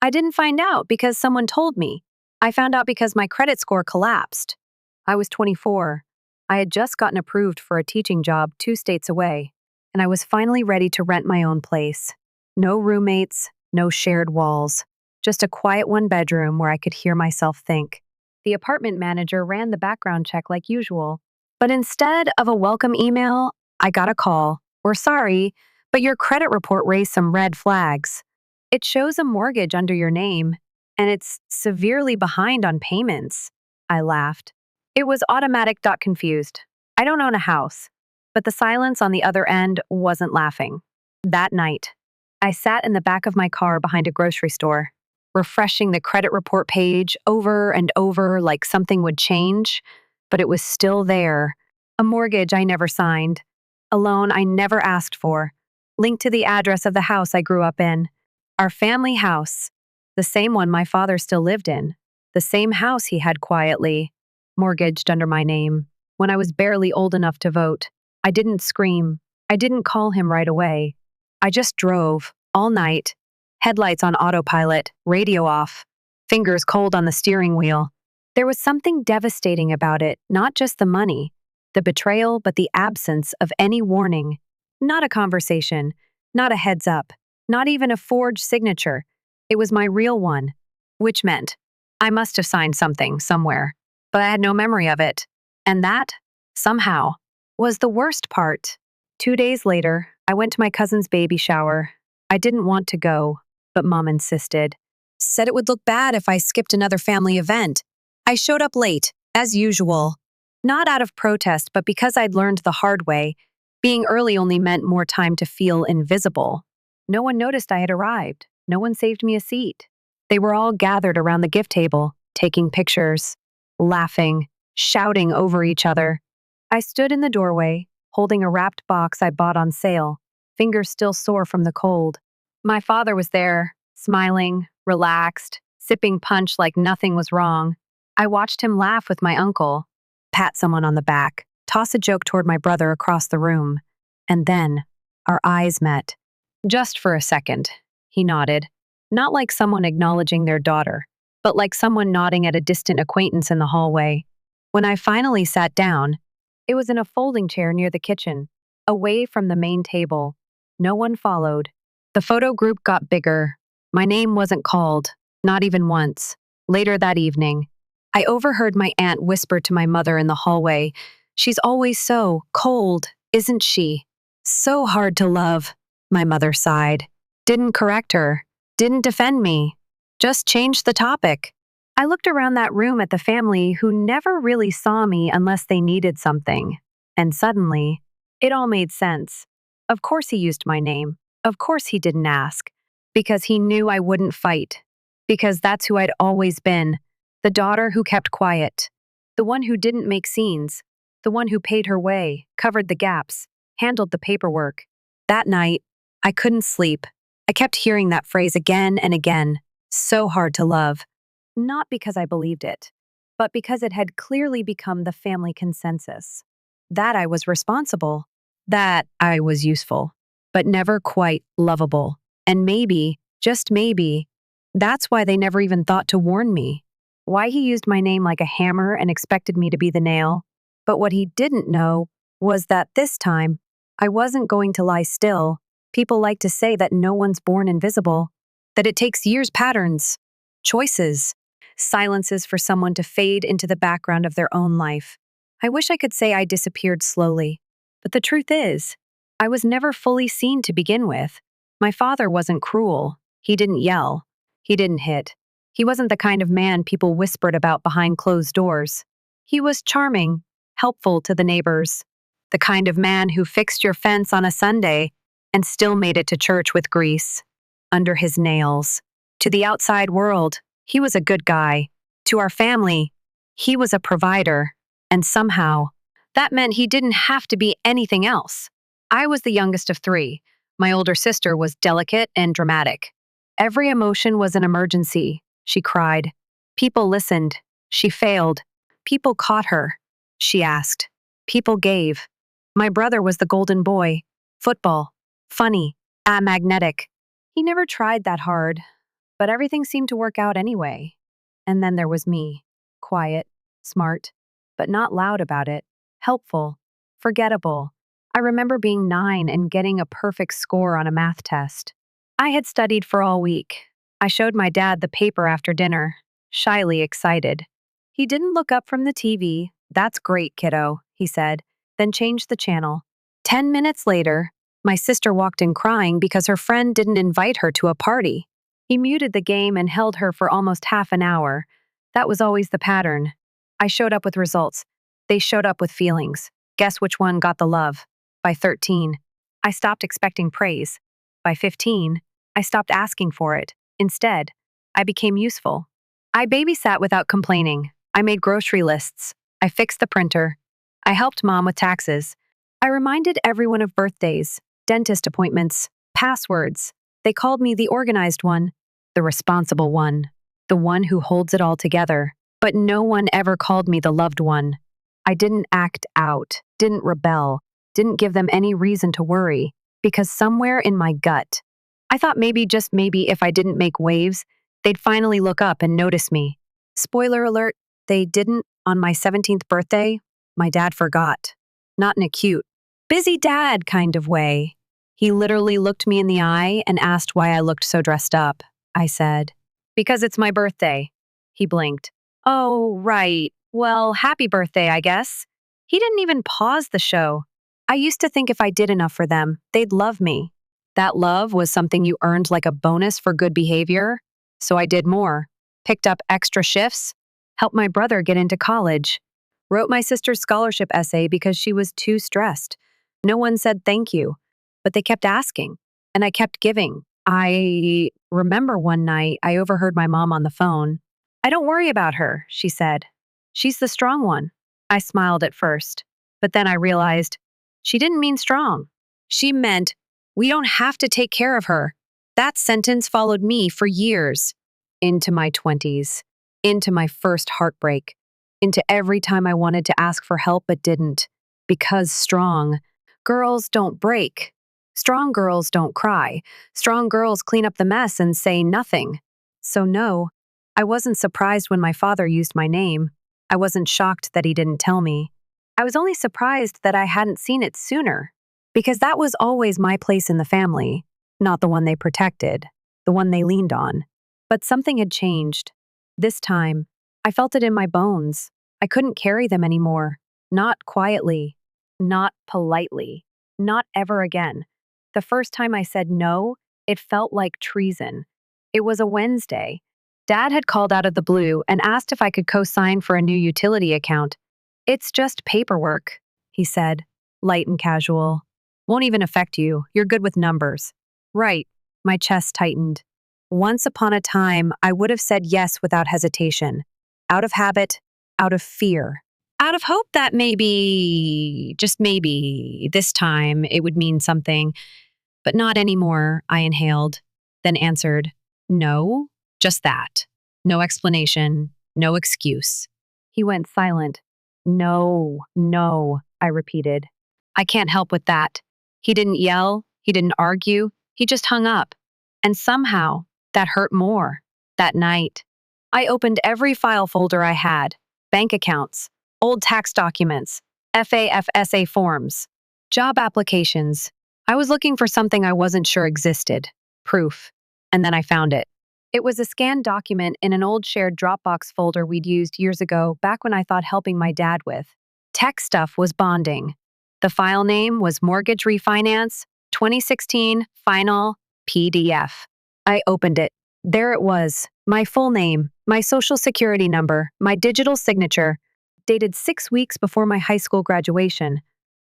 I didn't find out because someone told me. I found out because my credit score collapsed. I was 24. I had just gotten approved for a teaching job 2 states away, and I was finally ready to rent my own place. No roommates, no shared walls, just a quiet one-bedroom where I could hear myself think. The apartment manager ran the background check like usual, but instead of a welcome email, I got a call. We're sorry, but your credit report raised some red flags. It shows a mortgage under your name, and it's severely behind on payments. I laughed. It was automatic. Confused. I don't own a house, but the silence on the other end wasn't laughing. That night, I sat in the back of my car behind a grocery store, refreshing the credit report page over and over like something would change, but it was still there. A mortgage I never signed, a loan I never asked for, linked to the address of the house I grew up in. Our family house, the same one my father still lived in, the same house he had quietly, mortgaged under my name. When I was barely old enough to vote, I didn't scream. I didn't call him right away. I just drove, all night, headlights on autopilot, radio off, fingers cold on the steering wheel. There was something devastating about it, not just the money, the betrayal, but the absence of any warning. Not a conversation, not a heads up, not even a forged signature. It was my real one, which meant I must have signed something somewhere, but I had no memory of it. And that, somehow, was the worst part. 2 days later, I went to my cousin's baby shower. I didn't want to go, but Mom insisted. Said it would look bad if I skipped another family event. I showed up late, as usual. Not out of protest, but because I'd learned the hard way, being early only meant more time to feel invisible. No one noticed I had arrived. No one saved me a seat. They were all gathered around the gift table, taking pictures, laughing, shouting over each other. I stood in the doorway, holding a wrapped box I bought on sale, fingers still sore from the cold. My father was there, smiling, relaxed, sipping punch like nothing was wrong. I watched him laugh with my uncle, pat someone on the back, toss a joke toward my brother across the room. And then, our eyes met. Just for a second, he nodded. Not like someone acknowledging their daughter, but like someone nodding at a distant acquaintance in the hallway. When I finally sat down, it was in a folding chair near the kitchen, away from the main table. No one followed. The photo group got bigger. My name wasn't called, not even once. Later that evening, I overheard my aunt whisper to my mother in the hallway, "She's always so cold, isn't she? So hard to love." My mother sighed. Didn't correct her. Didn't defend me. Just changed the topic. I looked around that room at the family who never really saw me unless they needed something. And suddenly, it all made sense. Of course he used my name. Of course he didn't ask. Because he knew I wouldn't fight. Because that's who I'd always been. The daughter who kept quiet. The one who didn't make scenes. The one who paid her way, covered the gaps, handled the paperwork. That night, I couldn't sleep. I kept hearing that phrase again and again. So hard to love. Not because I believed it, but because it had clearly become the family consensus. That I was responsible. That I was useful, but never quite lovable. And maybe, just maybe, that's why they never even thought to warn me. Why he used my name like a hammer and expected me to be the nail. But what he didn't know was that this time, I wasn't going to lie still. People like to say that no one's born invisible, that it takes years, patterns, choices, silences for someone to fade into the background of their own life. I wish I could say I disappeared slowly, but the truth is, I was never fully seen to begin with. My father wasn't cruel. He didn't yell. He didn't hit. He wasn't the kind of man people whispered about behind closed doors. He was charming, helpful to the neighbors, the kind of man who fixed your fence on a Sunday and still made it to church with grease under his nails. To the outside world, he was a good guy. To our family, he was a provider. And somehow, that meant he didn't have to be anything else. I was the youngest of three. My older sister was delicate and dramatic. Every emotion was an emergency. She cried. People listened. She failed. People caught her. She asked. People gave. My brother was the golden boy. Football. Funny. Magnetic. He never tried that hard. But everything seemed to work out anyway. And then there was me. Quiet, smart, but not loud about it. Helpful, forgettable. I remember being 9 and getting a perfect score on a math test. I had studied for all week. I showed my dad the paper after dinner, shyly excited. He didn't look up from the TV. "That's great, kiddo," he said, then changed the channel. 10 minutes later, my sister walked in crying because her friend didn't invite her to a party. He muted the game and held her for almost half an hour. That was always the pattern. I showed up with results. They showed up with feelings. Guess which one got the love? By 13, I stopped expecting praise. By 15, I stopped asking for it. Instead, I became useful. I babysat without complaining. I made grocery lists. I fixed the printer. I helped mom with taxes. I reminded everyone of birthdays, dentist appointments, passwords. They called me the organized one, the responsible one, the one who holds it all together. But no one ever called me the loved one. I didn't act out, didn't rebel, didn't give them any reason to worry, because somewhere in my gut, I thought maybe, just maybe, if I didn't make waves, they'd finally look up and notice me. Spoiler alert, they didn't. On my 17th birthday, my dad forgot. Not in a cute, busy dad kind of way. He literally looked me in the eye and asked why I looked so dressed up. I said, "Because it's my birthday." He blinked. "Oh, right. Well, happy birthday, I guess." He didn't even pause the show. I used to think if I did enough for them, they'd love me. That love was something you earned like a bonus for good behavior. So I did more. Picked up extra shifts, helped my brother get into college, wrote my sister's scholarship essay because she was too stressed. No one said thank you, but they kept asking, and I kept giving. I remember one night I overheard my mom on the phone. "I don't worry about her," she said. "She's the strong one." I smiled at first, but then I realized she didn't mean strong. She meant we don't have to take care of her. That sentence followed me for years. Into my 20s, into my first heartbreak, into every time I wanted to ask for help but didn't. Because strong girls don't break. Strong girls don't cry. Strong girls clean up the mess and say nothing. So no, I wasn't surprised when my father used my name. I wasn't shocked that he didn't tell me. I was only surprised that I hadn't seen it sooner. Because that was always my place in the family, not the one they protected, the one they leaned on. But something had changed. This time, I felt it in my bones. I couldn't carry them anymore. Not quietly. Not politely. Not ever again. The first time I said no, it felt like treason. It was a Wednesday. Dad had called out of the blue and asked if I could co-sign for a new utility account. "It's just paperwork," he said, light and casual. "Won't even affect you. You're good with numbers." Right. My chest tightened. Once upon a time, I would have said yes without hesitation. Out of habit, out of fear. Out of hope that maybe, just maybe, this time it would mean something. But not anymore, I inhaled, then answered, "No, just that. No explanation, no excuse." He went silent. "No, no," I repeated. "I can't help with that." He didn't yell, he didn't argue, he just hung up. And somehow, that hurt more. That night, I opened every file folder I had: bank accounts, old tax documents, FAFSA forms, job applications. I was looking for something I wasn't sure existed: proof. And then I found it. It was a scanned document in an old shared Dropbox folder we'd used years ago, back when I thought helping my dad with tech stuff was bonding. The file name was Mortgage Refinance 2016 Final PDF. I opened it. There it was, my full name, my social security number, my digital signature, dated 6 weeks before my high school graduation.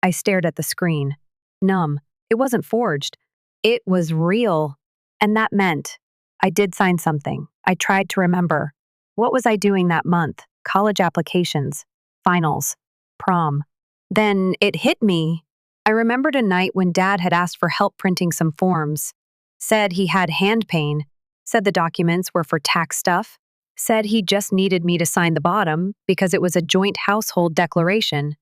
I stared at the screen. Numb. It wasn't forged. It was real. And that meant I did sign something. I tried to remember. What was I doing that month? College applications, finals, prom. Then it hit me. I remembered a night when Dad had asked for help printing some forms. Said he had hand pain. Said the documents were for tax stuff. Said he just needed me to sign the bottom because it was a joint household declaration.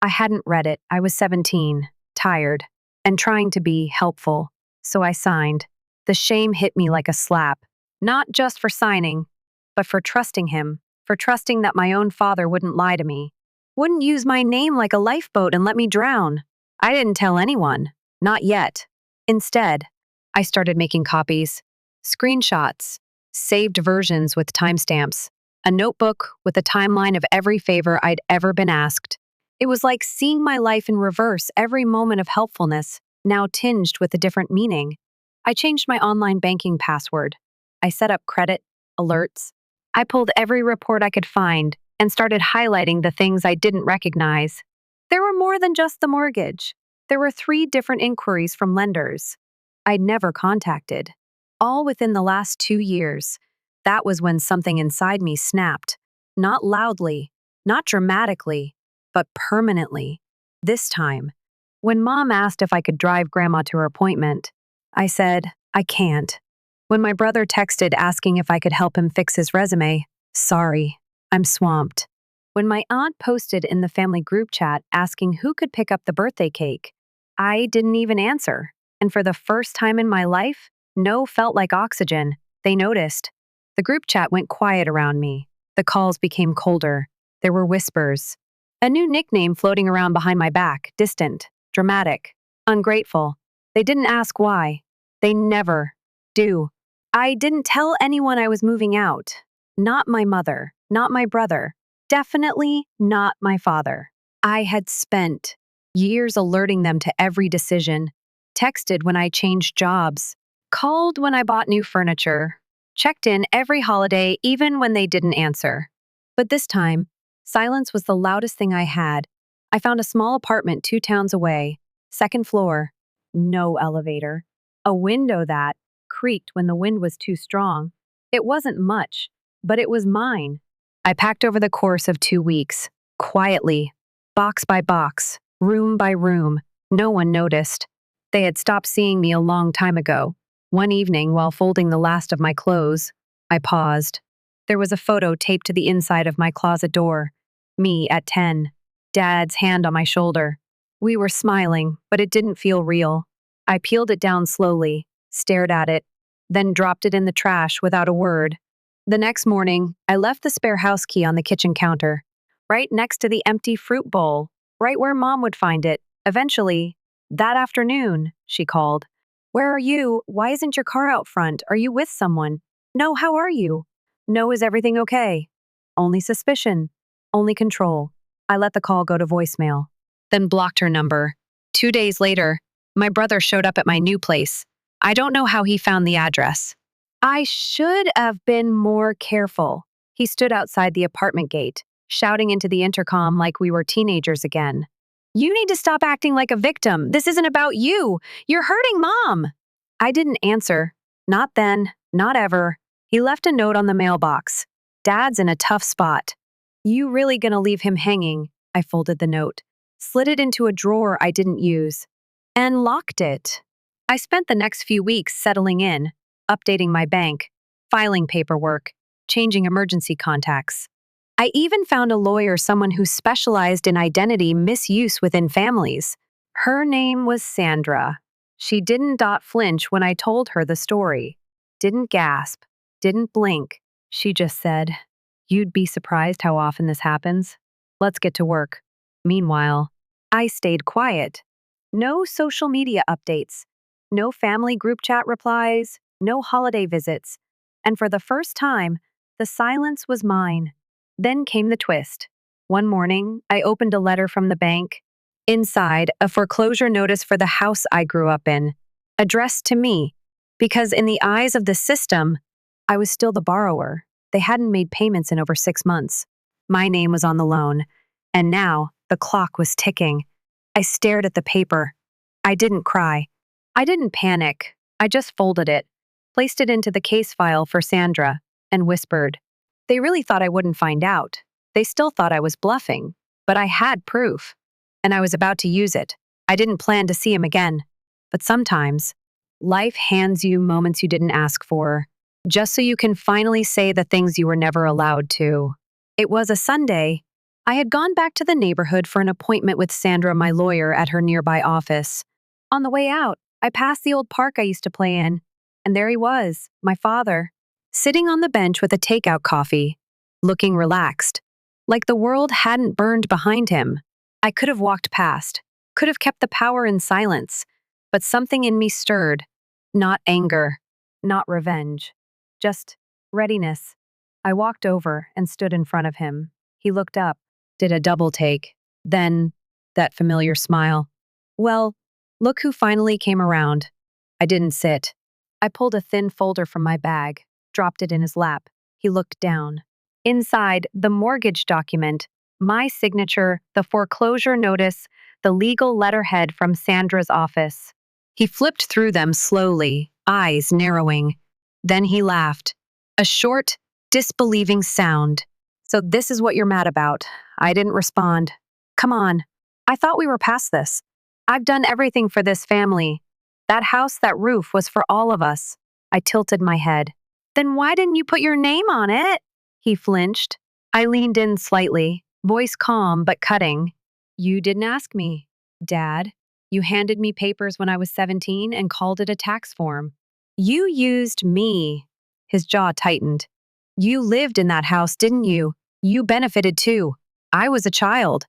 I hadn't read it. I was 17, tired, and trying to be helpful. So I signed. The shame hit me like a slap. Not just for signing, but for trusting him, for trusting that my own father wouldn't lie to me, wouldn't use my name like a lifeboat and let me drown. I didn't tell anyone, not yet. Instead, I started making copies, screenshots, saved versions with timestamps, a notebook with a timeline of every favor I'd ever been asked. It was like seeing my life in reverse, every moment of helpfulness, now tinged with a different meaning. I changed my online banking password. I set up credit, alerts. I pulled every report I could find and started highlighting the things I didn't recognize. There were more than just the mortgage. There were 3 different inquiries from lenders I'd never contacted, all within the last 2 years. That was when something inside me snapped. Not loudly, not dramatically, but permanently. This time, when Mom asked if I could drive Grandma to her appointment, I said, I can't. When my brother texted asking if I could help him fix his resume, sorry, I'm swamped. When my aunt posted in the family group chat asking who could pick up the birthday cake, I didn't even answer. And for the first time in my life, no felt like oxygen. They noticed. The group chat went quiet around me. The calls became colder. There were whispers. A new nickname floating around behind my back, distant, dramatic, ungrateful. They didn't ask why. They never do. I didn't tell anyone I was moving out. Not my mother, not my brother, definitely not my father. I had spent years alerting them to every decision, texted when I changed jobs, called when I bought new furniture, checked in every holiday even when they didn't answer. But this time, silence was the loudest thing I had. I found a small apartment 2 towns away, second floor, no elevator, a window that creaked when the wind was too strong. It wasn't much, but it was mine. I packed over the course of 2 weeks, quietly, box by box, room by room. No one noticed. They had stopped seeing me a long time ago. One evening, while folding the last of my clothes, I paused. There was a photo taped to the inside of my closet door. Me at 10, Dad's hand on my shoulder. We were smiling, but it didn't feel real. I peeled it down slowly, stared at it, then dropped it in the trash without a word. The next morning, I left the spare house key on the kitchen counter, right next to the empty fruit bowl, right where Mom would find it. Eventually, that afternoon, she called. Where are you? Why isn't your car out front? Are you with someone? No, how are you? No, is everything okay? Only suspicion. Only control. I let the call go to voicemail, then blocked her number. 2 days later, my brother showed up at my new place. I don't know how he found the address. I should have been more careful. He stood outside the apartment gate, shouting into the intercom like we were teenagers again. You need to stop acting like a victim. This isn't about you. You're hurting Mom. I didn't answer. Not then, not ever. He left a note on the mailbox. Dad's in a tough spot. You really gonna leave him hanging? I folded the note, slid it into a drawer I didn't use, and locked it. I spent the next few weeks settling in, updating my bank, filing paperwork, changing emergency contacts. I even found a lawyer, someone who specialized in identity misuse within families. Her name was Sandra. She didn't flinch when I told her the story, didn't gasp, didn't blink. She just said, You'd be surprised how often this happens. Let's get to work. Meanwhile, I stayed quiet. No social media updates, no family group chat replies, no holiday visits. And for the first time, the silence was mine. Then came the twist. One morning, I opened a letter from the bank. Inside, a foreclosure notice for the house I grew up in, addressed to me, because in the eyes of the system, I was still the borrower. They hadn't made payments in over 6 months. My name was on the loan, and now the clock was ticking. I stared at the paper. I didn't cry. I didn't panic. I just folded it, placed it into the case file for Sandra, and whispered. They really thought I wouldn't find out. They still thought I was bluffing, but I had proof, and I was about to use it. I didn't plan to see him again. But sometimes, life hands you moments you didn't ask for, just so you can finally say the things you were never allowed to. It was a Sunday. I had gone back to the neighborhood for an appointment with Sandra, my lawyer, at her nearby office. On the way out, I passed the old park I used to play in, and there he was, my father. sitting on the bench with a takeout coffee, looking relaxed, like the world hadn't burned behind him. I could have walked past, could have kept the power in silence, but something in me stirred. Not anger, not revenge, just readiness. I walked over and stood in front of him. He looked up, did a double take, then that familiar smile. Well, look who finally came around. I didn't sit. I pulled a thin folder from my bag, dropped it in his lap. He looked down. Inside, the mortgage document, my signature, the foreclosure notice, the legal letterhead from Sandra's office. He flipped through them slowly, eyes narrowing. Then he laughed. A short, disbelieving sound. So this is what you're mad about. I didn't respond. Come on. I thought we were past this. I've done everything for this family. That house, that roof was for all of us. I tilted my head. Then why didn't you put your name on it? He flinched. I leaned in slightly, voice calm but cutting. You didn't ask me, Dad. You handed me papers when I was 17 and called it a tax form. You used me. His jaw tightened. You lived in that house, didn't you? You benefited too. I was a child.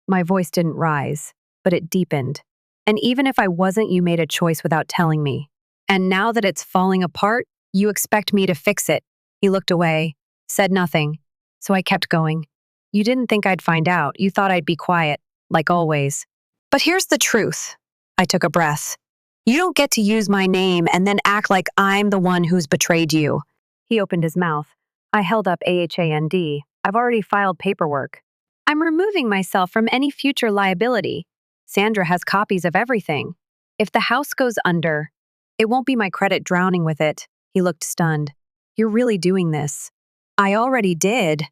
My voice didn't rise, but it deepened. And even if I wasn't, you made a choice without telling me. And now that it's falling apart, you expect me to fix it. He looked away, said nothing. So I kept going. You didn't think I'd find out. You thought I'd be quiet, like always. But here's the truth. I took a breath. You don't get to use my name and then act like I'm the one who's betrayed you. He opened his mouth. I held up AHAND. I've already filed paperwork. I'm removing myself from any future liability. Sandra has copies of everything. If the house goes under, it won't be my credit drowning with it. He looked stunned. You're really doing this. I already did.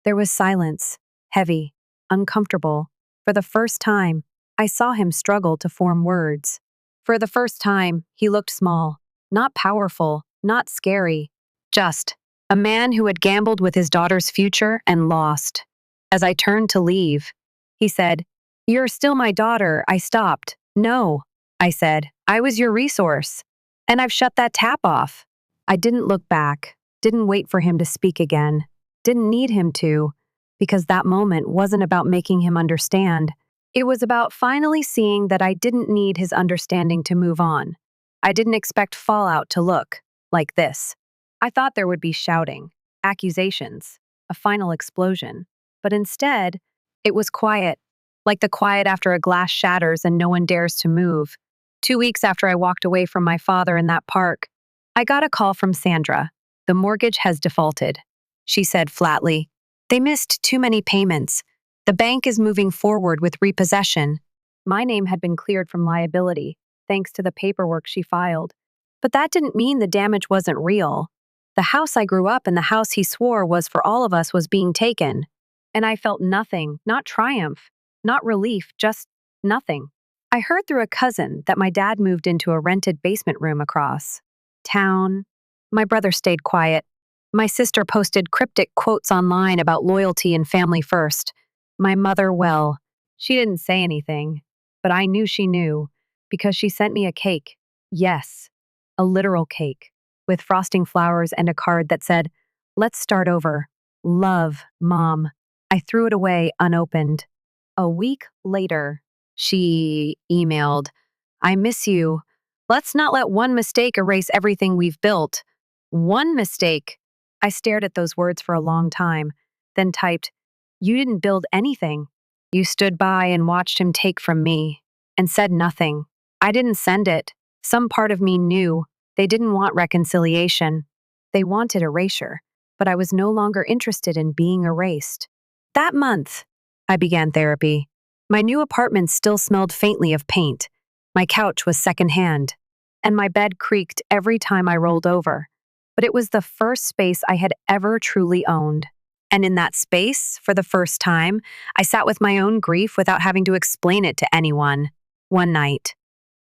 There was silence, heavy, uncomfortable. For the first time, I saw him struggle to form words. For the first time, he looked small, not powerful, not scary, just a man who had gambled with his daughter's future and lost. As I turned to leave, he said, You're still my daughter. I stopped. No, I said, I was your resource. And I've shut that tap off. I didn't look back, didn't wait for him to speak again, didn't need him to, because that moment wasn't about making him understand. It was about finally seeing that I didn't need his understanding to move on. I didn't expect fallout to look like this. I thought there would be shouting, accusations, a final explosion. But instead, it was quiet, like the quiet after a glass shatters and no one dares to move. 2 weeks after I walked away from my father in that park, I got a call from Sandra. The mortgage has defaulted. She said flatly, They missed too many payments. The bank is moving forward with repossession. My name had been cleared from liability, thanks to the paperwork she filed. But that didn't mean the damage wasn't real. The house I grew up in, the house he swore was for all of us, was being taken. And I felt nothing, not triumph, not relief, just nothing. I heard through a cousin that my dad moved into a rented basement room across town. My brother stayed quiet. My sister posted cryptic quotes online about loyalty and family first. My mother, well, she didn't say anything, but I knew she knew, because she sent me a cake. Yes, a literal cake, with frosting flowers and a card that said, Let's start over. Love, Mom. I threw it away unopened. A week later, she emailed, I miss you. Let's not let one mistake erase everything we've built. One mistake. I stared at those words for a long time, then typed, You didn't build anything. You stood by and watched him take from me, and said nothing. I didn't send it. Some part of me knew they didn't want reconciliation. They wanted erasure, but I was no longer interested in being erased. That month, I began therapy. My new apartment still smelled faintly of paint. My couch was secondhand, and my bed creaked every time I rolled over. But it was the first space I had ever truly owned. And in that space, for the first time, I sat with my own grief without having to explain it to anyone. One night,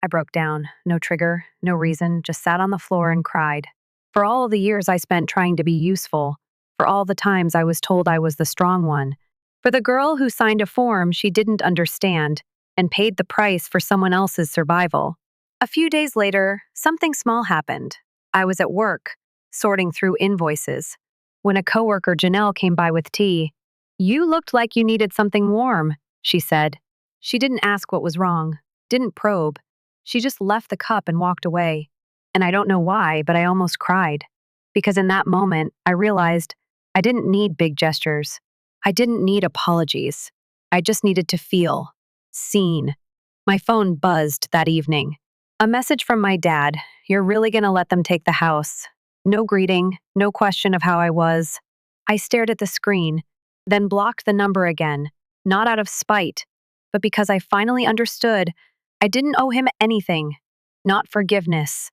I broke down. No trigger, no reason, just sat on the floor and cried. For all of the years I spent trying to be useful, for all the times I was told I was the strong one, for the girl who signed a form she didn't understand and paid the price for someone else's survival. A few days later, something small happened. I was at work. sorting through invoices. When a coworker, Janelle, came by with tea, "You looked like you needed something warm," she said. She didn't ask what was wrong, didn't probe. She just left the cup and walked away. And I don't know why, but I almost cried. Because in that moment, I realized I didn't need big gestures. I didn't need apologies. I just needed to feel seen. My phone buzzed that evening. A message from my dad. "You're really going to let them take the house?" No greeting, no question of how I was. I stared at the screen, then blocked the number again, not out of spite, but because I finally understood I didn't owe him anything. Not forgiveness,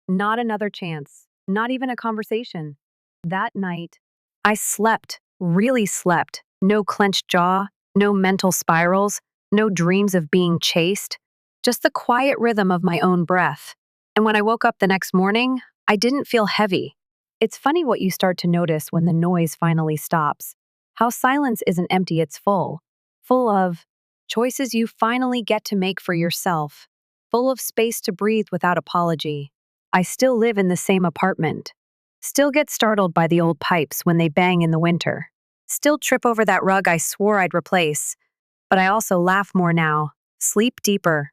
not another chance, not even a conversation. That night, I slept, really slept. No clenched jaw, no mental spirals, no dreams of being chased, just the quiet rhythm of my own breath. And when I woke up the next morning, I didn't feel heavy. It's funny what you start to notice when the noise finally stops. How silence isn't empty, it's full. Full of choices you finally get to make for yourself. Full of space to breathe without apology. I still live in the same apartment. Still get startled by the old pipes when they bang in the winter. Still trip over that rug I swore I'd replace. But I also laugh more now, sleep deeper,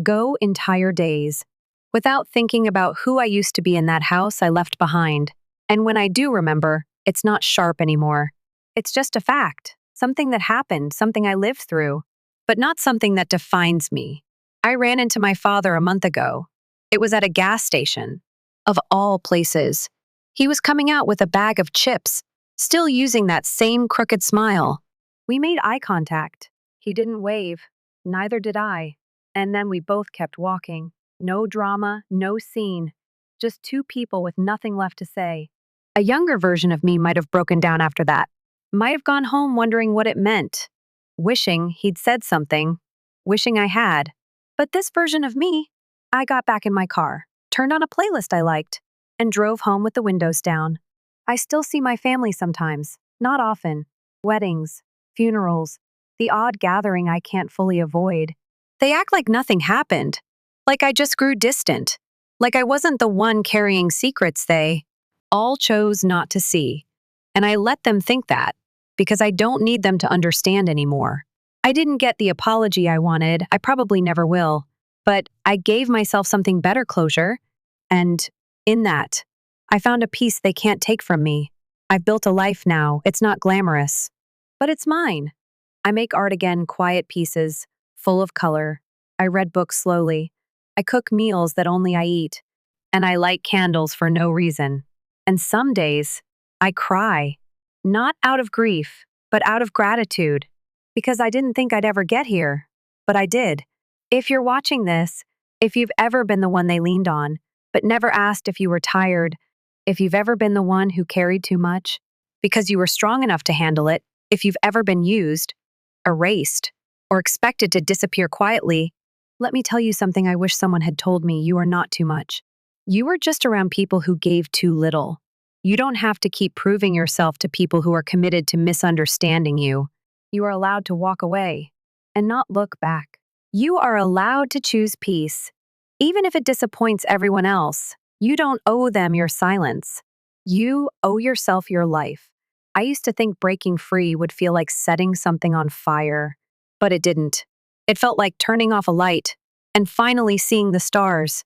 go entire days, without thinking about who I used to be in that house I left behind. And when I do remember, it's not sharp anymore. It's just a fact, something that happened, something I lived through, but not something that defines me. I ran into my father a month ago. It was at a gas station. Of all places. He was coming out with a bag of chips, still using that same crooked smile. We made eye contact. He didn't wave. Neither did I. And then we both kept walking. No drama, no scene. Just two people with nothing left to say. A younger version of me might have broken down after that. Might have gone home wondering what it meant. Wishing he'd said something. Wishing I had. But this version of me, I got back in my car, turned on a playlist I liked, and drove home with the windows down. I still see my family sometimes, not often. Weddings, funerals, the odd gathering I can't fully avoid. They act like nothing happened. Like I just grew distant. Like I wasn't the one carrying secrets they all chose not to see. And I let them think that, because I don't need them to understand anymore. I didn't get the apology I wanted, I probably never will. But I gave myself something better closure, and in that, I found a peace they can't take from me. I've built a life now, it's not glamorous, but it's mine. I make art again, quiet pieces, full of color. I read books slowly. I cook meals that only I eat. And I light candles for no reason. And some days, I cry. Not out of grief, but out of gratitude. Because I didn't think I'd ever get here. But I did. If you're watching this, if you've ever been the one they leaned on, but never asked if you were tired, if you've ever been the one who carried too much, because you were strong enough to handle it, if you've ever been used, erased, or expected to disappear quietly, let me tell you something I wish someone had told me: you are not too much. You are just around people who gave too little. You don't have to keep proving yourself to people who are committed to misunderstanding you. You are allowed to walk away and not look back. You are allowed to choose peace. Even if it disappoints everyone else, you don't owe them your silence. You owe yourself your life. I used to think breaking free would feel like setting something on fire, but it didn't. It felt like turning off a light and finally seeing the stars.